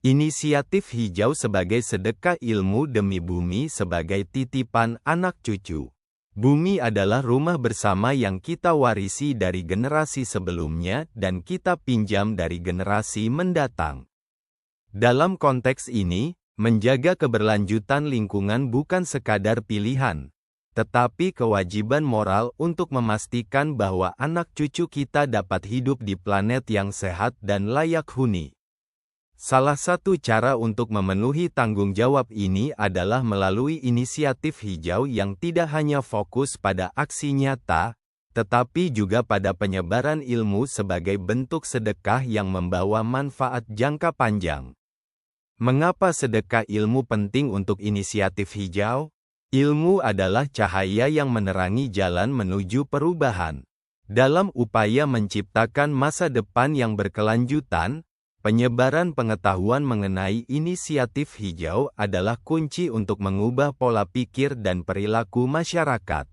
Inisiatif hijau sebagai sedekah ilmu demi bumi sebagai titipan anak cucu. Bumi adalah rumah bersama yang kita warisi dari generasi sebelumnya dan kita pinjam dari generasi mendatang. Dalam konteks ini, menjaga keberlanjutan lingkungan bukan sekadar pilihan, tetapi kewajiban moral untuk memastikan bahwa anak cucu kita dapat hidup di planet yang sehat dan layak huni. Salah satu cara untuk memenuhi tanggung jawab ini adalah melalui inisiatif hijau yang tidak hanya fokus pada aksi nyata, tetapi juga pada penyebaran ilmu sebagai bentuk sedekah yang membawa manfaat jangka panjang. Mengapa sedekah ilmu penting untuk inisiatif hijau? Ilmu adalah cahaya yang menerangi jalan menuju perubahan. Dalam upaya menciptakan masa depan yang berkelanjutan, penyebaran pengetahuan mengenai inisiatif hijau adalah kunci untuk mengubah pola pikir dan perilaku masyarakat.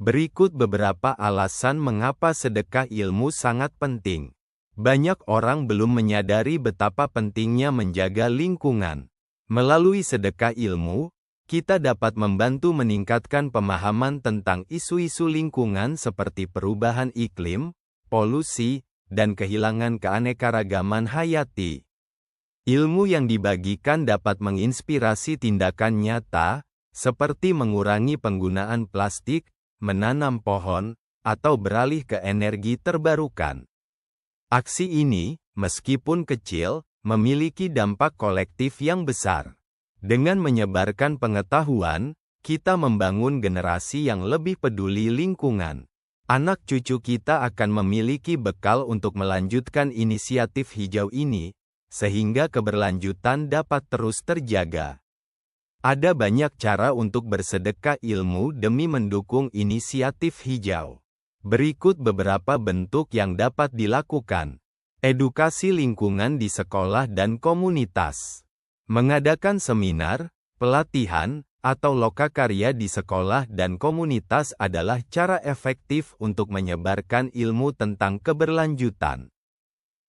Berikut beberapa alasan mengapa sedekah ilmu sangat penting. Banyak orang belum menyadari betapa pentingnya menjaga lingkungan. Melalui sedekah ilmu, kita dapat membantu meningkatkan pemahaman tentang isu-isu lingkungan seperti perubahan iklim, polusi, dan kehilangan keanekaragaman hayati. Ilmu yang dibagikan dapat menginspirasi tindakan nyata, seperti mengurangi penggunaan plastik, menanam pohon, atau beralih ke energi terbarukan. Aksi ini, meskipun kecil, memiliki dampak kolektif yang besar. Dengan menyebarkan pengetahuan, kita membangun generasi yang lebih peduli lingkungan. Anak cucu kita akan memiliki bekal untuk melanjutkan inisiatif hijau ini, sehingga keberlanjutan dapat terus terjaga. Ada banyak cara untuk bersedekah ilmu demi mendukung inisiatif hijau. Berikut beberapa bentuk yang dapat dilakukan. Edukasi lingkungan di sekolah dan komunitas. Mengadakan seminar, pelatihan, atau lokakarya di sekolah dan komunitas adalah cara efektif untuk menyebarkan ilmu tentang keberlanjutan.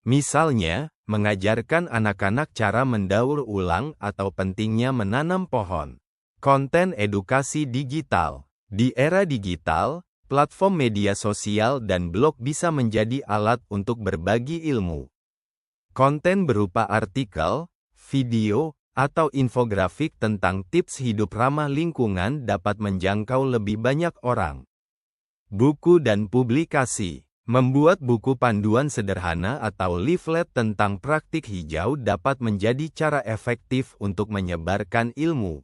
Misalnya, mengajarkan anak-anak cara mendaur ulang atau pentingnya menanam pohon. Konten edukasi digital. Di era digital, platform media sosial dan blog bisa menjadi alat untuk berbagi ilmu. Konten berupa artikel, video, atau infografik tentang tips hidup ramah lingkungan dapat menjangkau lebih banyak orang. Buku dan publikasi. Membuat buku panduan sederhana atau leaflet tentang praktik hijau dapat menjadi cara efektif untuk menyebarkan ilmu.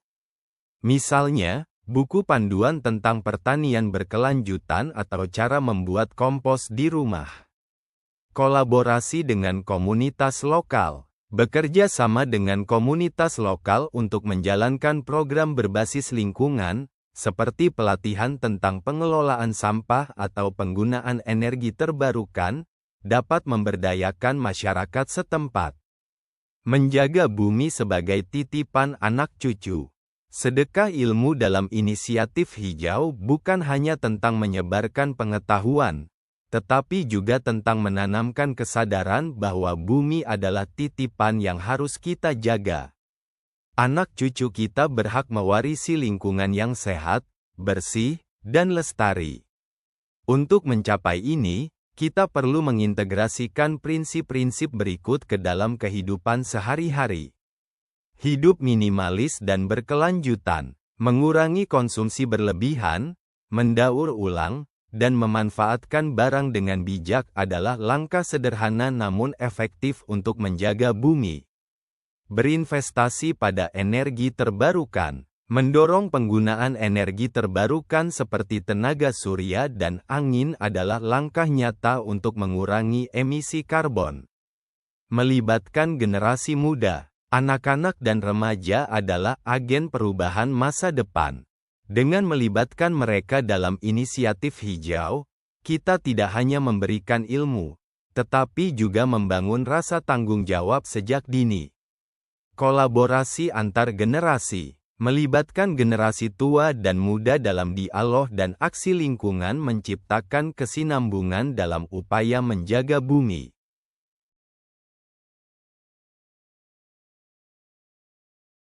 Misalnya, buku panduan tentang pertanian berkelanjutan atau cara membuat kompos di rumah. Kolaborasi dengan komunitas lokal. Bekerja sama dengan komunitas lokal untuk menjalankan program berbasis lingkungan, seperti pelatihan tentang pengelolaan sampah atau penggunaan energi terbarukan, dapat memberdayakan masyarakat setempat. Menjaga bumi sebagai titipan anak cucu. Sedekah ilmu dalam inisiatif hijau bukan hanya tentang menyebarkan pengetahuan, tetapi juga tentang menanamkan kesadaran bahwa bumi adalah titipan yang harus kita jaga. Anak cucu kita berhak mewarisi lingkungan yang sehat, bersih, dan lestari. Untuk mencapai ini, kita perlu mengintegrasikan prinsip-prinsip berikut ke dalam kehidupan sehari-hari. Hidup minimalis dan berkelanjutan, mengurangi konsumsi berlebihan, mendaur ulang, dan memanfaatkan barang dengan bijak adalah langkah sederhana namun efektif untuk menjaga bumi. Berinvestasi pada energi terbarukan. Mendorong penggunaan energi terbarukan seperti tenaga surya dan angin adalah langkah nyata untuk mengurangi emisi karbon. Melibatkan generasi muda, anak-anak dan remaja adalah agen perubahan masa depan. Dengan melibatkan mereka dalam inisiatif hijau, kita tidak hanya memberikan ilmu, tetapi juga membangun rasa tanggung jawab sejak dini. Kolaborasi antar generasi, melibatkan generasi tua dan muda dalam dialog dan aksi lingkungan menciptakan kesinambungan dalam upaya menjaga bumi.